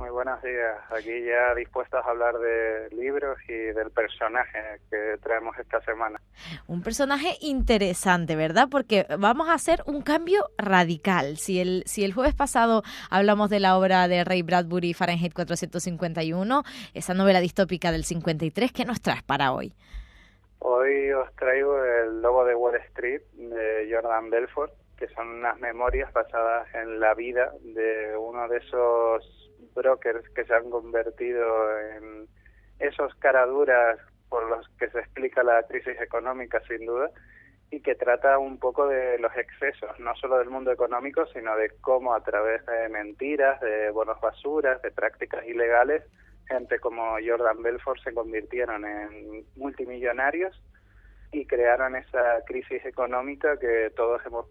Muy buenos días. Aquí ya dispuestos a hablar de libros y del personaje que traemos esta semana. Un personaje interesante, ¿verdad? Porque vamos a hacer un cambio radical. Si el jueves pasado hablamos de la obra de Ray Bradbury, Fahrenheit 451, esa novela distópica del 53, ¿qué nos traes para hoy? Hoy os traigo El lobo de Wall Street de Jordan Belfort, que son unas memorias basadas en la vida de uno de esos brokers que se han convertido en esos caraduras por los que se explica la crisis económica, sin duda, y que trata un poco de los excesos, no solo del mundo económico, sino de cómo a través de mentiras, de bonos basuras, de prácticas ilegales, gente como Jordan Belfort se convirtieron en multimillonarios y crearon esa crisis económica que todos hemos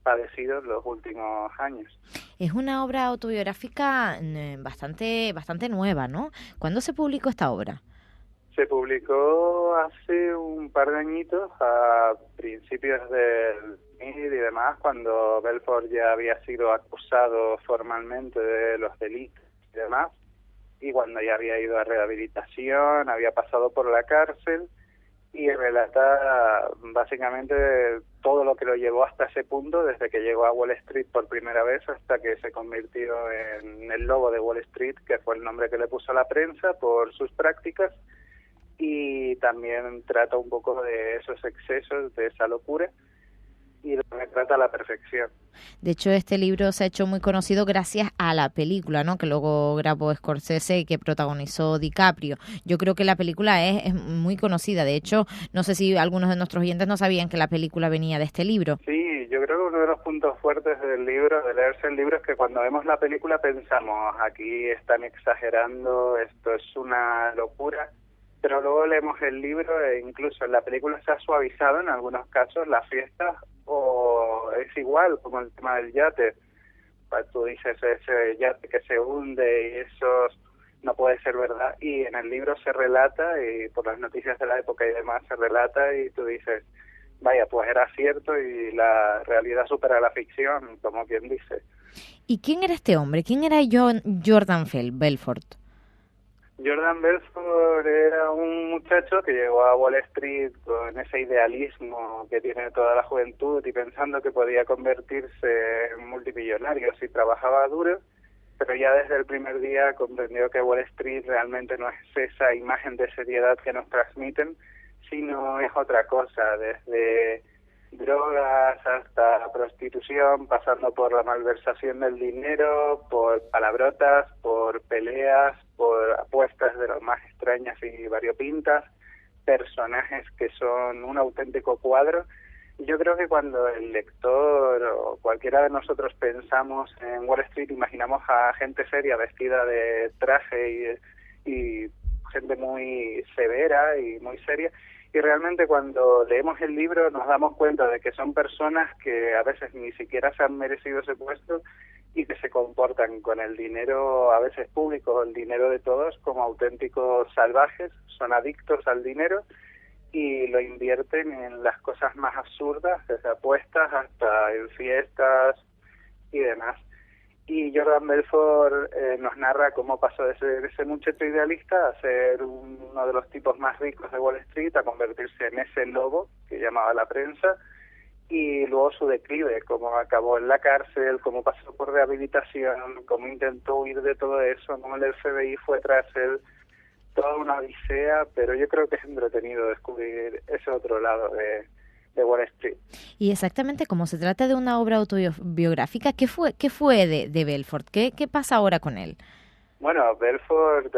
padecido en los últimos años. Es una obra autobiográfica bastante nueva, ¿no? ¿Cuándo se publicó esta obra? Se publicó hace un par de añitos, a principios del 2000 y demás, cuando Belfort ya había sido acusado formalmente de los delitos y demás, y cuando ya había ido a rehabilitación, había pasado por la cárcel, y relata básicamente todo lo que lo llevó hasta ese punto, desde que llegó a Wall Street por primera vez hasta que se convirtió en el lobo de Wall Street, que fue el nombre que le puso la prensa por sus prácticas, y también trata un poco de esos excesos, de esa locura, y lo retrata a la perfección. De hecho, este libro se ha hecho muy conocido gracias a la película, ¿no? Que luego grabó Scorsese y que protagonizó DiCaprio. Yo creo que la película es muy conocida. De hecho, no sé si algunos de nuestros oyentes no sabían que la película venía de este libro. Sí, yo creo que uno de los puntos fuertes del libro, de leerse el libro, es que cuando vemos la película pensamos, aquí están exagerando, esto es una locura, pero luego leemos el libro e incluso en la película se ha suavizado en algunos casos las fiestas, o es igual como el tema del yate. Tú dices ese yate que se hunde y eso no puede ser verdad, y en el libro se relata, y por las noticias de la época y demás se relata, y tú dices, vaya, pues era cierto y la realidad supera la ficción, como quien dice. ¿Y quién era este hombre? ¿Quién era Jordan Belfort? Jordan Belfort era un muchacho que llegó a Wall Street con ese idealismo que tiene toda la juventud y pensando que podía convertirse en multimillonario si trabajaba duro, pero ya desde el primer día comprendió que Wall Street realmente no es esa imagen de seriedad que nos transmiten, sino es otra cosa, desde drogas hasta prostitución, pasando por la malversación del dinero, por palabrotas, por peleas, por apuestas de lo más extrañas y variopintas, personajes que son un auténtico cuadro. Y yo creo que cuando el lector o cualquiera de nosotros pensamos en Wall Street, imaginamos a gente seria vestida de traje y gente muy severa y muy seria, y realmente cuando leemos el libro nos damos cuenta de que son personas que a veces ni siquiera se han merecido ese puesto y que se comportan con el dinero a veces público, el dinero de todos, como auténticos salvajes, son adictos al dinero y lo invierten en las cosas más absurdas, desde apuestas hasta en fiestas y demás. Y Jordan Belfort nos narra cómo pasó de ser ese muchacho idealista a ser uno de los tipos más ricos de Wall Street, a convertirse en ese lobo que llamaba la prensa, y luego su declive, cómo acabó en la cárcel, cómo pasó por rehabilitación, cómo intentó huir de todo eso, cómo el FBI fue tras él, toda una odisea, pero yo creo que es entretenido descubrir ese otro lado de Wall Street. Y exactamente como se trata de una obra autobiográfica, ¿qué fue de Belfort? ¿Qué pasa ahora con él? Bueno, Belfort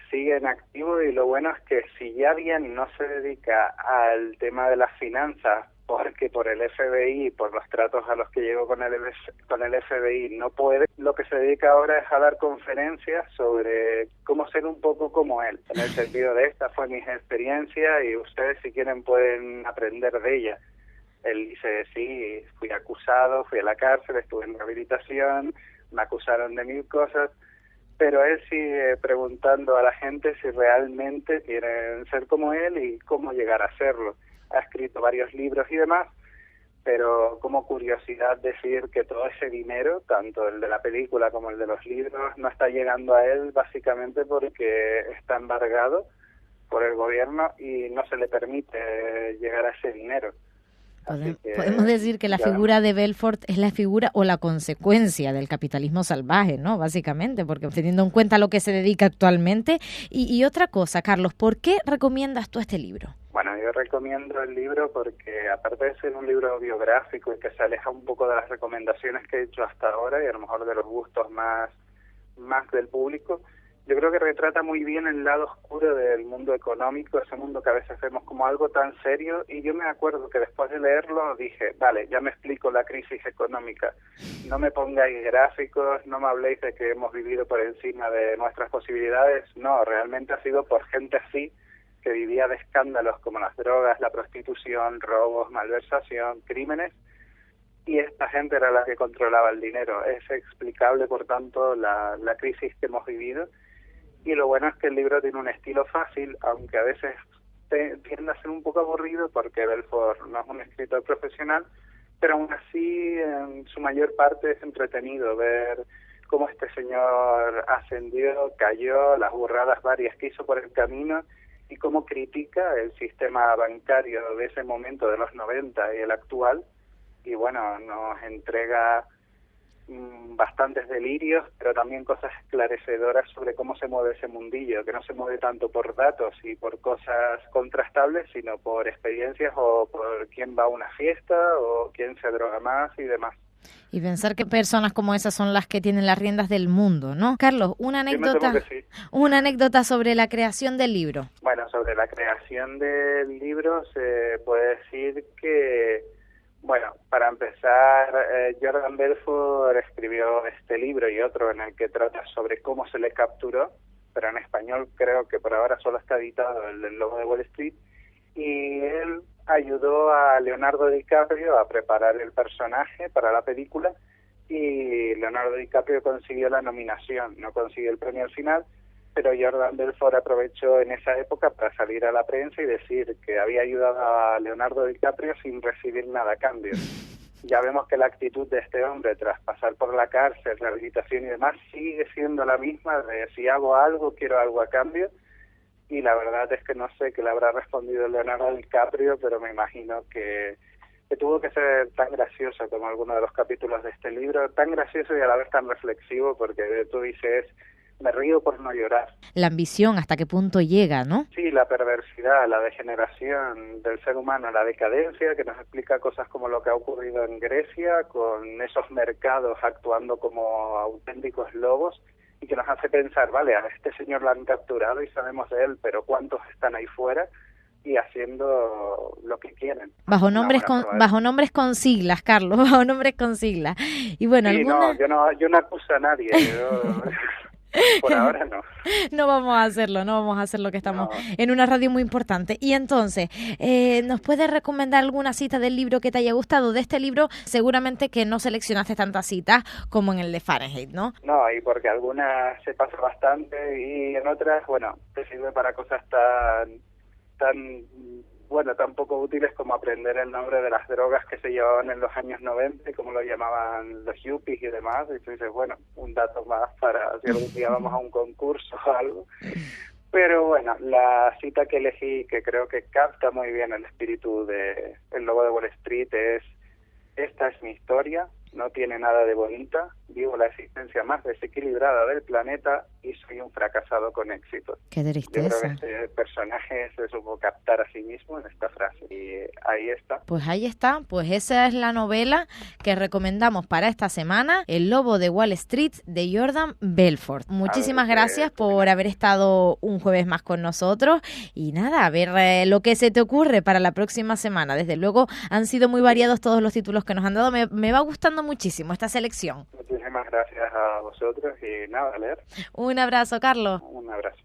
sigue en activo, y lo bueno es que si ya bien no se dedica al tema de las finanzas, porque por el FBI, por los tratos a los que llegó con el FBI no puede, lo que se dedica ahora es a dar conferencias sobre cómo ser un poco como él, en el sentido de esta fue mi experiencia y ustedes si quieren pueden aprender de ella. Él dice, sí, fui acusado, fui a la cárcel, estuve en rehabilitación, me acusaron de 1000 cosas, pero él sigue preguntando a la gente si realmente quieren ser como él y cómo llegar a serlo. Ha escrito varios libros y demás, pero como curiosidad decir que todo ese dinero, tanto el de la película como el de los libros, no está llegando a él básicamente porque está embargado por el gobierno y no se le permite llegar a ese dinero. Podemos decir que la figura de Belfort es la figura o la consecuencia del capitalismo salvaje, ¿no? Básicamente, porque teniendo en cuenta lo que se dedica actualmente. Y otra cosa, Carlos, ¿por qué recomiendas tú este libro? Bueno, yo recomiendo el libro porque, aparte de ser un libro biográfico y que se aleja un poco de las recomendaciones que he hecho hasta ahora y a lo mejor de los gustos más del público, yo creo que retrata muy bien el lado oscuro del mundo económico, ese mundo que a veces vemos como algo tan serio, y yo me acuerdo que después de leerlo dije, vale, ya me explico la crisis económica, no me pongáis gráficos, no me habléis de que hemos vivido por encima de nuestras posibilidades, no, realmente ha sido por gente así, que vivía de escándalos como las drogas, la prostitución, robos, malversación, crímenes, y esta gente era la que controlaba el dinero. Es explicable, por tanto, la crisis que hemos vivido. Y lo bueno es que el libro tiene un estilo fácil, aunque a veces tiende a ser un poco aburrido porque Belfort no es un escritor profesional, pero aún así en su mayor parte es entretenido ver cómo este señor ascendió, cayó, las burradas varias que hizo por el camino y cómo critica el sistema bancario de ese momento, de los 90 y el actual. Y bueno, nos entrega bastantes delirios, pero también cosas esclarecedoras sobre cómo se mueve ese mundillo, que no se mueve tanto por datos y por cosas contrastables, sino por experiencias o por quién va a una fiesta o quién se droga más y demás. Y pensar que personas como esas son las que tienen las riendas del mundo, ¿no? Carlos, una anécdota sobre la creación del libro. Bueno, sobre la creación del libro se puede decir que, bueno, para empezar, Jordan Belfort escribió este libro y otro en el que trata sobre cómo se le capturó, pero en español creo que por ahora solo está editado el del Lobo de Wall Street, y él ayudó a Leonardo DiCaprio a preparar el personaje para la película, y Leonardo DiCaprio consiguió la nominación, no consiguió el premio al final, pero Jordan Belfort aprovechó en esa época para salir a la prensa y decir que había ayudado a Leonardo DiCaprio sin recibir nada a cambio. Ya vemos que la actitud de este hombre, tras pasar por la cárcel, rehabilitación y demás, sigue siendo la misma, de si hago algo, quiero algo a cambio, y la verdad es que no sé qué le habrá respondido Leonardo DiCaprio, pero me imagino que tuvo que ser tan gracioso como alguno de los capítulos de este libro, tan gracioso y a la vez tan reflexivo, porque tú dices, me río por no llorar. La ambición, ¿hasta qué punto llega, no? Sí, la perversidad, la degeneración del ser humano, la decadencia, que nos explica cosas como lo que ha ocurrido en Grecia, con esos mercados actuando como auténticos lobos, y que nos hace pensar, vale, a este señor lo han capturado y sabemos de él, pero ¿cuántos están ahí fuera y haciendo lo que quieren? Bajo nombres con siglas, Carlos, bajo nombres con siglas. Y bueno, sí, yo no acuso a nadie, por ahora no. No vamos a hacerlo, que estamos en una radio muy importante. Y entonces, ¿nos puedes recomendar alguna cita del libro que te haya gustado? De este libro seguramente que no seleccionaste tantas citas como en el de Fahrenheit, ¿no? No, y porque algunas se pasa bastante y en otras, bueno, te sirve para cosas tan poco útiles como aprender el nombre de las drogas que se llevaban en los años 90, como lo llamaban los yuppies y demás, y tú dices, bueno, un dato más para si algún día vamos a un concurso o algo. Pero bueno, la cita que elegí, que creo que capta muy bien el espíritu de El Lobo de Wall Street, es: esta es mi historia, no tiene nada de bonita, vivo la existencia más desequilibrada del planeta y soy un fracasado con éxito. Qué tristeza. Yo creo que este personaje se supo captar a sí mismo en esta frase y ahí está. Pues ahí está, pues esa es la novela que recomendamos para esta semana, El Lobo de Wall Street, de Jordan Belfort. Muchísimas gracias por haber estado un jueves más con nosotros y nada, a ver lo que se te ocurre para la próxima semana. Desde luego han sido muy variados todos los títulos que nos han dado, me va gustando muchísimo esta selección. Muchísimas gracias a vosotros y nada, a leer. Un abrazo, Carlos. Un abrazo.